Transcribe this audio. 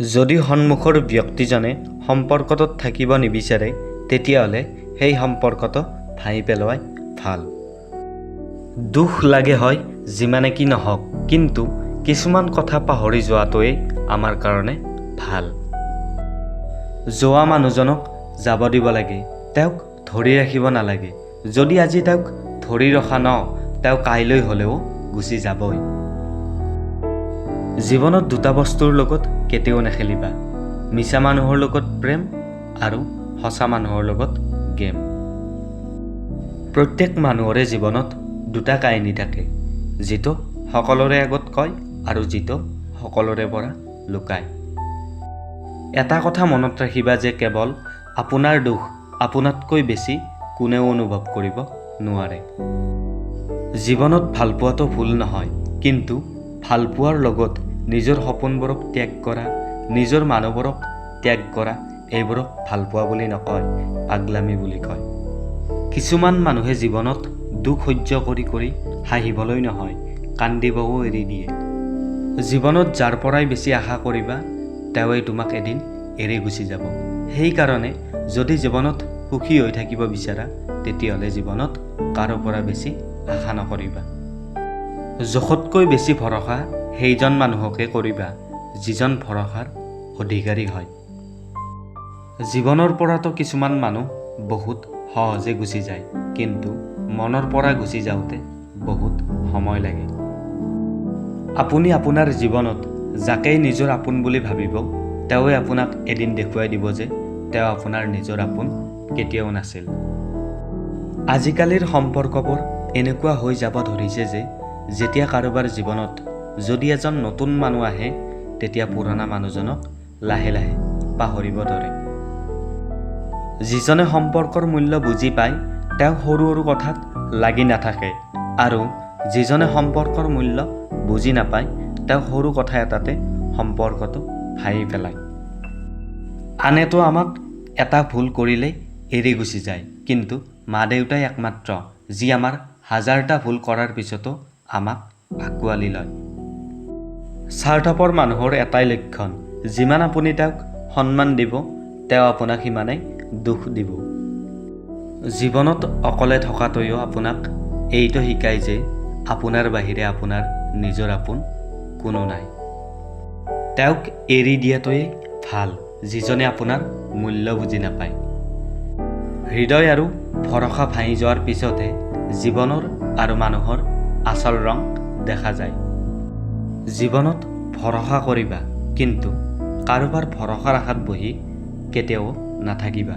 যদি সন্মুখৰ ব্যক্তিজনে সম্পৰ্কটোত থাকিব নিবিচাৰে তেতিয়াহ'লে সেই সম্পৰ্কটো ভাঙি পেলোৱাই ভাল। দুখ লাগে হয় যিমানে কি নহওক, কিন্তু কিছুমান কথা পাহৰি যোৱাটোৱেই আমাৰ কাৰণে ভাল। যোৱা মানুহজনক যাব দিব লাগে, তেওঁক ধৰি ৰাখিব নালাগে। যদি আজি তেওঁক ধৰি ৰখা ন, তেওঁ কাইলৈ হ'লেও গুচি যাবই। জীৱনত দুটা বস্তুৰ লগত কেতিয়াও নেখেলিবা, মিছা মানুহৰ লগত প্ৰেম আৰু সঁচা মানুহৰ লগত গেম। প্ৰত্যেক মানুহৰে জীৱনত দুটা কাহিনী থাকে, যিটো সকলোৰে আগত কয় আৰু যিটো সকলোৰে পৰা লুকায়। এটা কথা মনত ৰাখিবা যে কেৱল আপোনাৰ দুখ আপোনাতকৈ বেছি কোনেও অনুভৱ কৰিব নোৱাৰে। জীৱনত ভাল পোৱাটো ভুল নহয়, কিন্তু ভাল পোৱাৰ লগত নিজৰ সপোনবোৰক ত্যাগ কৰা, নিজৰ মানুহবোৰক ত্যাগ কৰা, এইবোৰক ভাল পোৱা বুলি নকয়, পাগলামি বুলি কয়। কিছুমান মানুহে জীৱনত দুখ সহ্য কৰি কৰি হাঁহিবলৈ নহয়, কান্দিবও এৰি দিয়ে। জীৱনত যাৰ পৰাই বেছি আশা কৰিবা, তেওঁৱেই তোমাক এদিন এৰি গুচি যাব। সেইকাৰণে যদি জীৱনত সুখী হৈ থাকিব বিচাৰা, তেতিয়াহ'লে জীৱনত কাৰো পৰা বেছি আশা নকৰিবা। জোখতকৈ বেছি ভৰসা সেইজন মানুহকে কৰিবা, যিজন ভৰসাৰ অধিকাৰী হয়। জীৱনৰ পৰাতো কিছুমান মানুহ বহুত সহজে গুচি যায়, কিন্তু মনৰ পৰা গুচি যাওঁতে বহুত সময় লাগে। আপুনি আপোনাৰ জীৱনত যাকেই নিজৰ আপোন বুলি ভাবিব, তেওঁৱে আপোনাক এদিন দেখুৱাই দিব যে তেওঁ আপোনাৰ নিজৰ আপোন কেতিয়াও নাছিল। আজিকালিৰ সম্পৰ্কবোৰ এনেকুৱা হৈ যাব ধৰিছে যে যেতিয়া কাৰোবাৰ জীৱনত যদি এজন নতুন মানুহ আহে, তেতিয়া পুৰণা মানুহজনক লাহে লাহে পাহৰিব ধৰে। যিজনে সম্পৰ্কৰ মূল্য বুজি পায়, তেওঁ সৰু সৰু কথাত লাগি নাথাকে, আৰু যিজনে সম্পৰ্কৰ মূল্য বুজি নাপায়, তেওঁ সৰু কথা এটাতে সম্পৰ্কটো ভাঙি পেলায়। আনেতো আমাক এটা ভুল কৰিলেই এৰি গুচি যায়, কিন্তু মা দেউতাই একমাত্ৰ যি আমাৰ হাজাৰটা ভুল কৰাৰ পিছতো আমাক আঁকোৱালি লয়। স্বাৰ্থপৰ মানুহৰ এটাই লক্ষণ, যিমান আপুনি তেওঁক সন্মান দিব, তেওঁ আপোনাক সিমানেই দুখ দিব। জীৱনত অকলে থকাটোৱেও আপোনাক এইটো শিকায় যে আপোনাৰ বাহিৰে আপোনাৰ নিজৰ আপোন কোনো নাই। তেওঁক এৰি দিয়াটোৱেই ভাল, যিজনে আপোনাৰ মূল্য বুজি নাপায়। হৃদয় আৰু ভৰসা ভাঙি যোৱাৰ পিছতহে জীৱনৰ আৰু মানুহৰ আচল ৰং দেখা যায়। জীৱনত ভৰসা কৰিবা, কিন্তু কাৰোবাৰ ভৰসাৰ আশাত বহি কেতিয়াও নাথাকিবা।